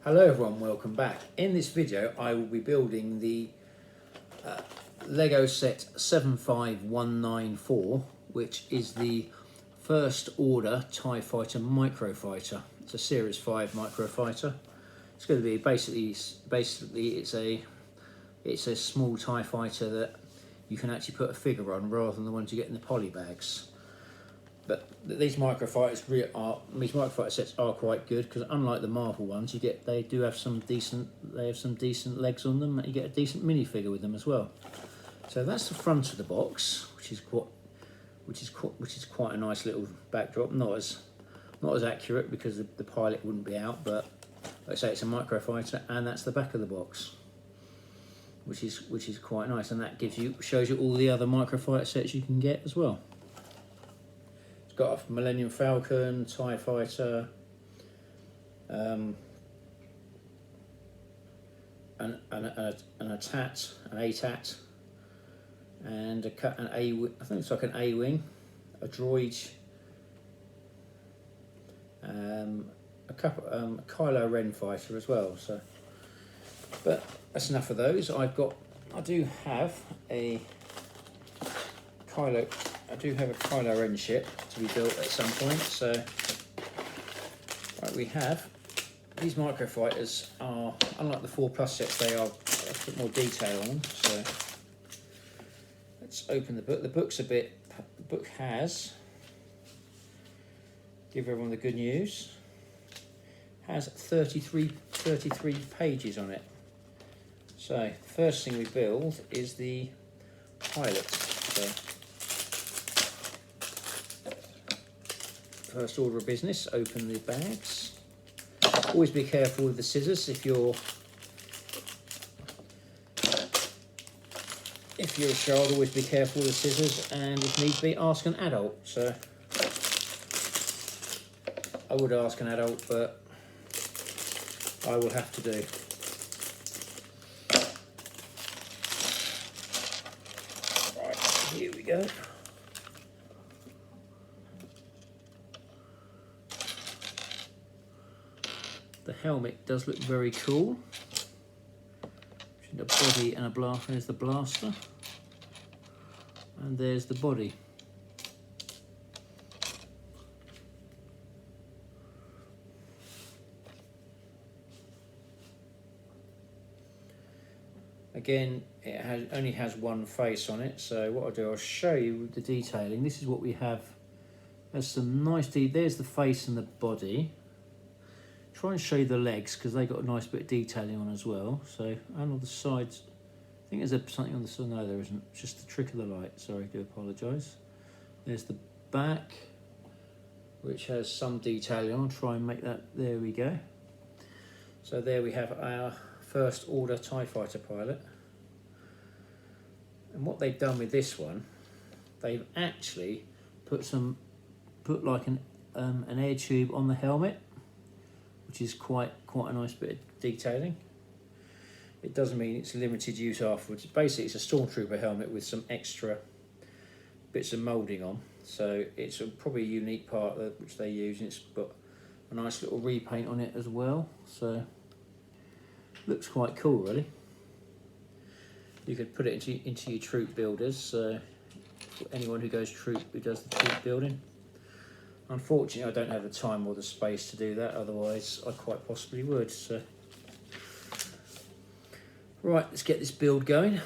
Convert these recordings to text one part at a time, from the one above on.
Hello everyone, welcome back. In this video I will be building the Lego set 75194, which is the first order TIE Fighter Microfighter. It's a Series 5 Microfighter. It's going to be basically it's a small TIE Fighter that you can actually put a figure on rather than the ones you get in the poly bags. But these microfighter sets are quite good because unlike the Marvel ones, they have some decent legs on them. You get a decent minifigure with them as well. So that's the front of the box, which is quite a nice little backdrop. Not as accurate because the pilot wouldn't be out, but like I say, it's a microfighter, and that's the back of the box, which is quite nice, and that shows you all the other microfighter sets you can get as well. Got a Millennium Falcon, TIE Fighter, an ATAT, and I think it's like an A-wing, a droid, a Kylo Ren fighter as well. So, but that's enough of those. I do have a Kylo Ren ship to be built at some point. So, right, we have these microfighters are, unlike the 4+ sets, they are a bit more detail on them. So, let's open the book. The book has, give everyone the good news, has 33 pages on it. So, the first thing we build is the pilot. So, first order of business, open the bags. Always be careful with the scissors if you're a child. Always be careful with the scissors, and if need be, ask an adult. So I would ask an adult, but I will have to do. Right, here we go. The helmet does look very cool. The body and a blaster. There's the blaster, and there's the body. Again, it only has one face on it. So what I'll do, I'll show you the detailing. This is what we have. There's some nice there's the face and the body. Try and show you the legs because they got a nice bit of detailing on as well. So, and on the sides, I think there's something on the side. No, there isn't. It's just the trick of the light. Sorry, I do apologise. There's the back, which has some detailing on. I'll try and make that. There we go. So there we have our first order TIE Fighter pilot. And what they've done with this one, they've actually put like an air tube on the helmet, which is quite a nice bit of detailing. It doesn't mean it's limited use afterwards. Basically, it's a Stormtrooper helmet with some extra bits of moulding on. So it's probably a unique part which they use. And it's got a nice little repaint on it as well. So looks quite cool, really. You could put it into your troop builders. So for anyone who does the troop building. Unfortunately, I don't have the time or the space to do that, otherwise I quite possibly would. So, right, let's get this build going.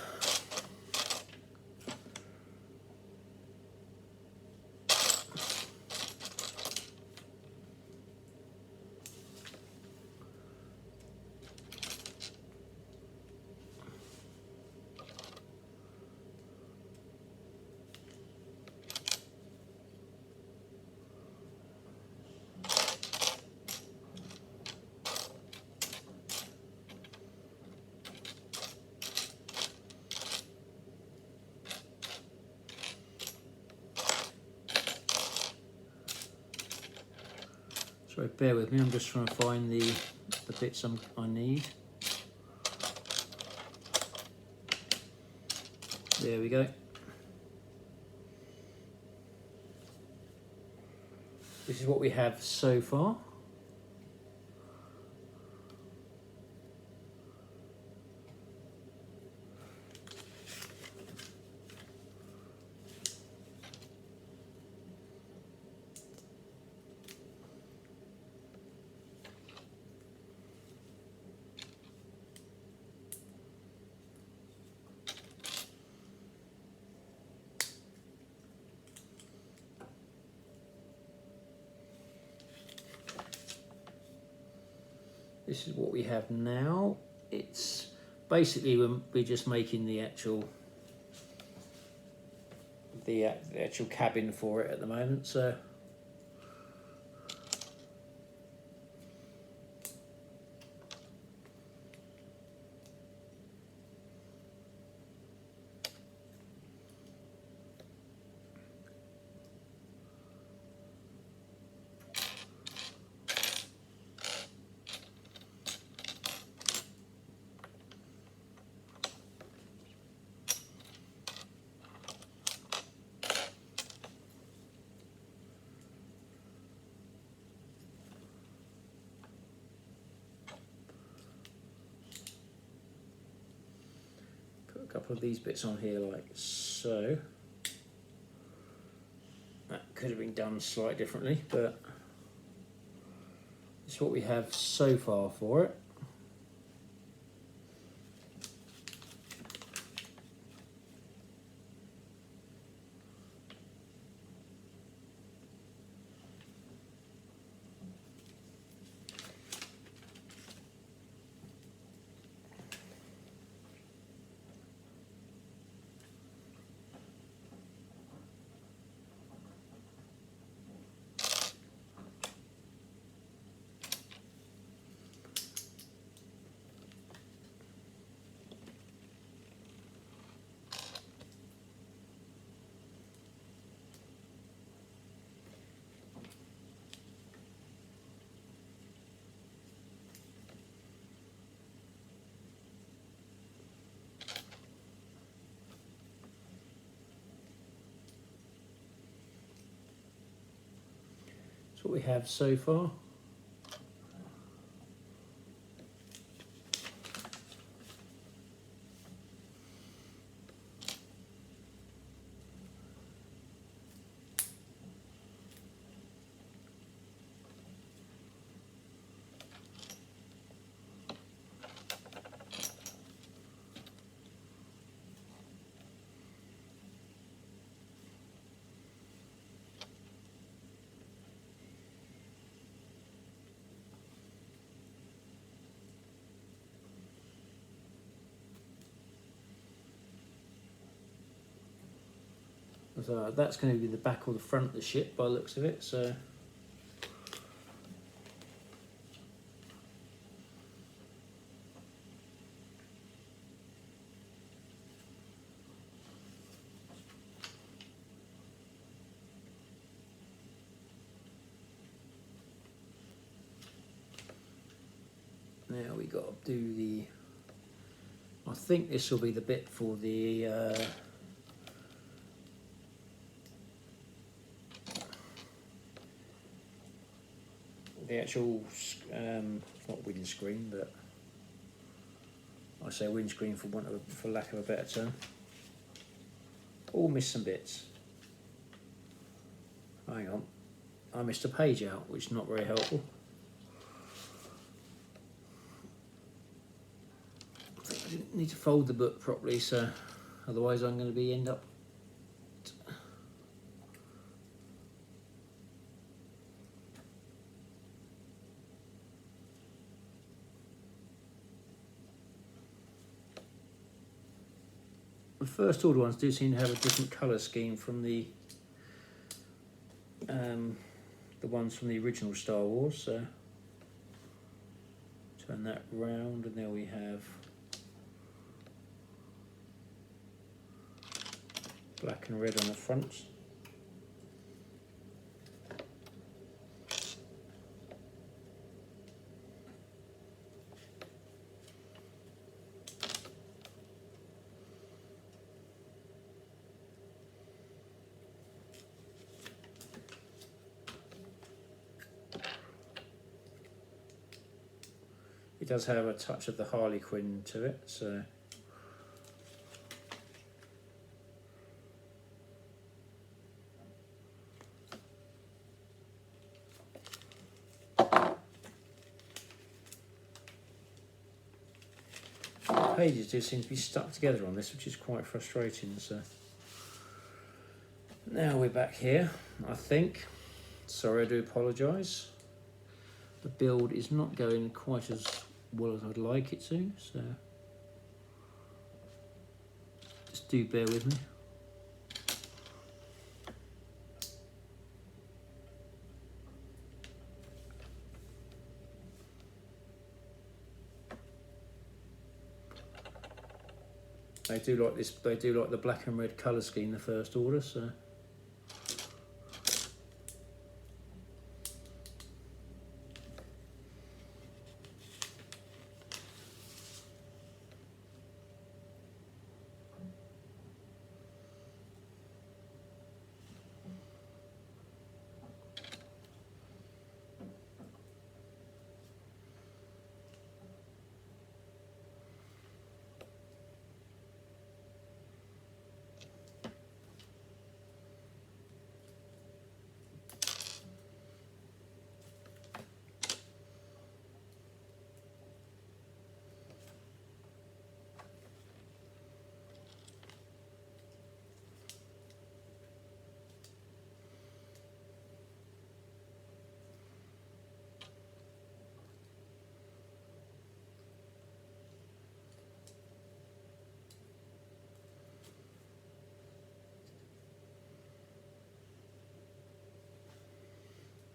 Sorry, bear with me, I'm just trying to find the bits I need. There we go. This is what we have so far. this is what we have now. It's basically we're just making the actual cabin for it at the moment. So put a couple of these bits on here like so. That could have been done slightly differently, but it's what we have so far for it. That's what we have so far. So that's going to be the back or the front of the ship by the looks of it. So now we got to do the. I think this will be the bit for the. The actual, not windscreen, but I say windscreen for lack of a better term. All missed some bits. Hang on, I missed a page out, which is not very helpful. I think I didn't need to fold the book properly, so otherwise I'm going to end up. The first order ones do seem to have a different colour scheme from the ones from the original Star Wars. So turn that round, and there we have black and red on the front. It does have a touch of the Harley Quinn to it, so the pages do seem to be stuck together on this, which is quite frustrating. So now we're back here, I think. Sorry, I do apologise. the build is not going quite as well as I'd like it to, so just do bear with me. They do like this. They do like the black and red colour scheme, the first order. So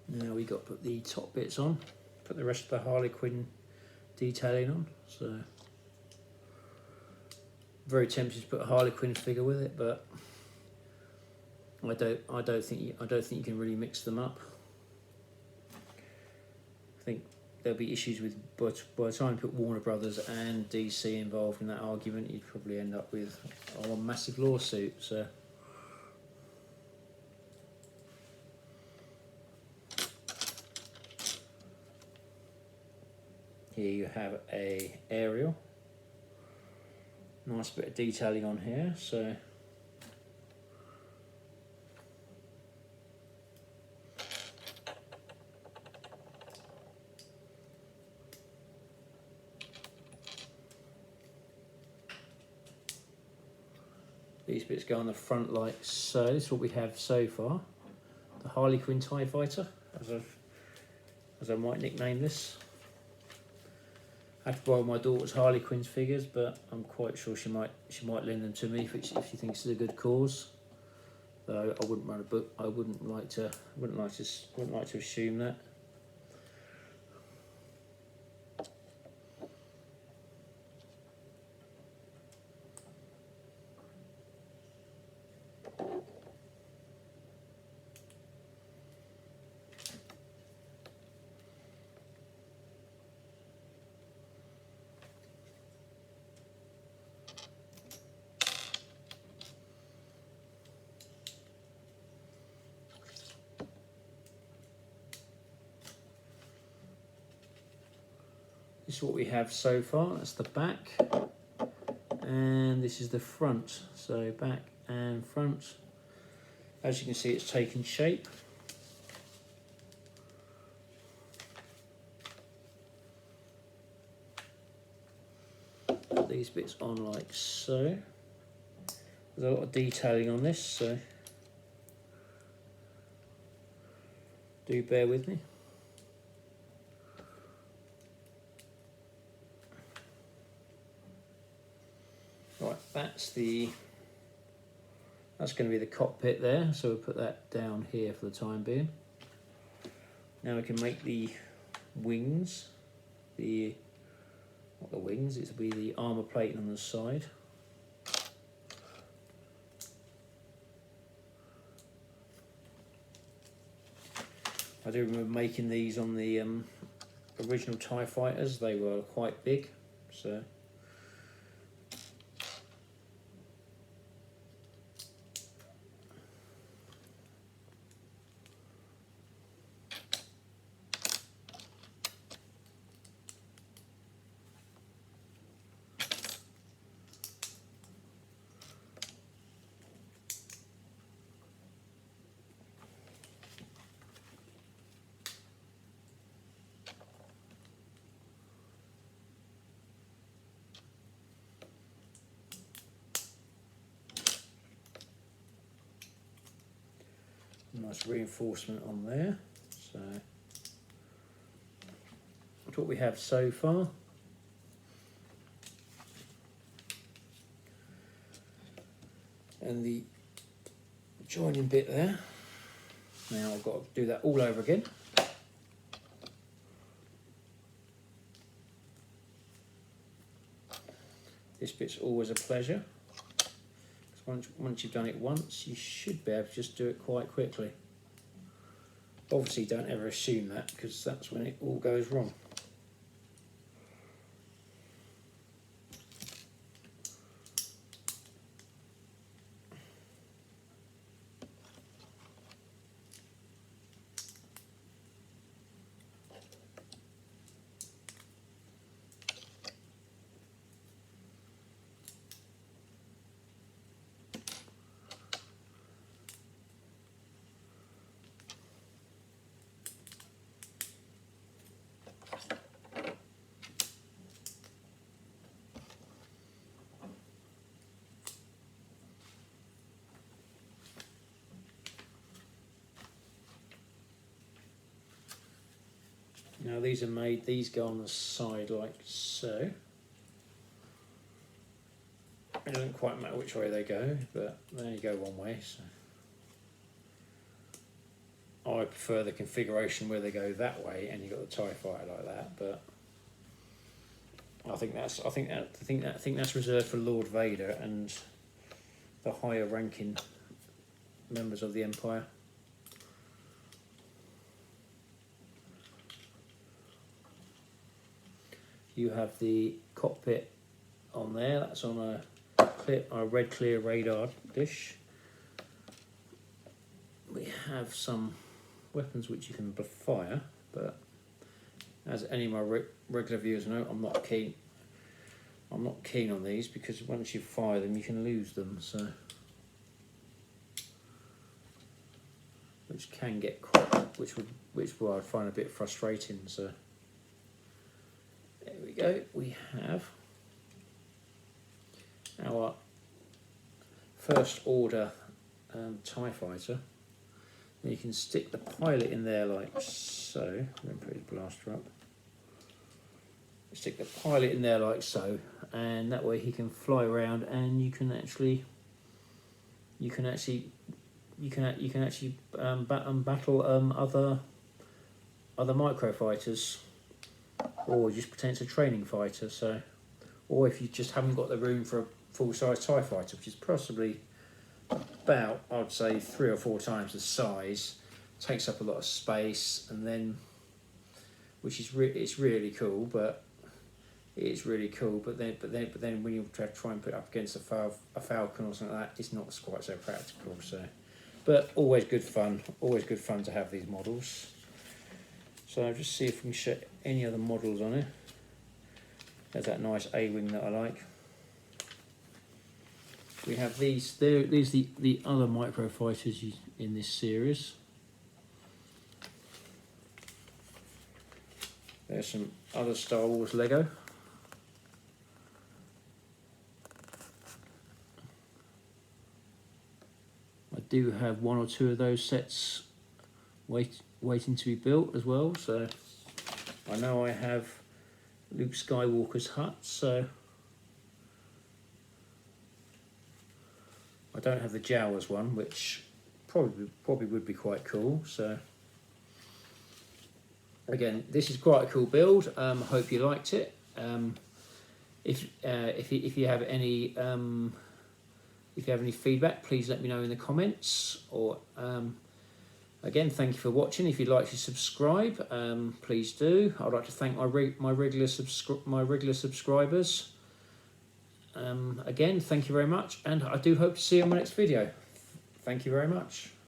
now we got to put the top bits on, put the rest of the Harlequin detailing on. So very tempted to put a Harlequin figure with it, but I don't think you can really mix them up. I think there'll be issues with, but by the time you put Warner Brothers and DC involved in that argument, you'd probably end up with a massive lawsuit. So here you have a aerial, nice bit of detailing on here. So these bits go on the front like so. This is what we have so far. The Harlequin TIE Fighter, as I might nickname this. I had to borrow my daughter's Harlequins figures, but I'm quite sure she might lend them to me if she thinks it's a good cause. Though I wouldn't run a book. I wouldn't like to assume that. This is what we have so far. That's the back, and this is the front. So back and front. As you can see, it's taken shape. Put these bits on like so. There's a lot of detailing on this, so do bear with me. Right, that's going to be the cockpit there, so we'll put that down here for the time being. Now we can make the wings, not the wings, it'll be the armour plate on the side. I do remember making these on the original TIE Fighters. They were quite big, so nice reinforcement on there. So liked what we have so far. And the joining bit there. Now I've got to do that all over again. This bit's always a pleasure. Once you've done it once, you should be able to just do it quite quickly. Obviously, don't ever assume that, because that's when it all goes wrong. Now these are made, these go on the side like so. It doesn't quite matter which way they go, but there you go one way. So I prefer the configuration where they go that way and you've got the TIE Fighter like that, but I think that's reserved for Lord Vader and the higher ranking members of the Empire. You have the cockpit on there, that's on a red clear radar dish. We have some weapons which you can fire, but as any of my regular viewers know, I'm not keen on these, because once you fire them you can lose them, so which can get quite, which I'd find a bit frustrating. So there we go, we have our first order TIE Fighter. And you can stick the pilot in there like so. I'm going to put his blaster up. Stick the pilot in there like so, and that way he can fly around, and you can actually battle other microfighters, or just pretend it's a training fighter. So, or if you just haven't got the room for a full-size TIE Fighter, which is possibly about, I'd say, 3 or 4 times the size, takes up a lot of space, and then, which is it's really cool, but it's really cool. But then when you try and put it up against a Falcon or something like that, it's not quite so practical. So, but always good fun. Always good fun to have these models. So I'll just see if we can show any other models on it. There's that nice A-wing that I like. We have these. These are the other microfighters in this series. There's some other Star Wars Lego. I do have 1 or 2 of those sets waiting to be built as well. So I know I have Luke Skywalker's hut, so I don't have the Jawas one, which probably would be quite cool. So again, this is quite a cool build. I hope you liked it. If you have any feedback, please let me know in the comments. Or again, thank you for watching. If you'd like to subscribe, please do. I'd like to thank my regular subscribers. Again, thank you very much, and I do hope to see you in my next video. Thank you very much.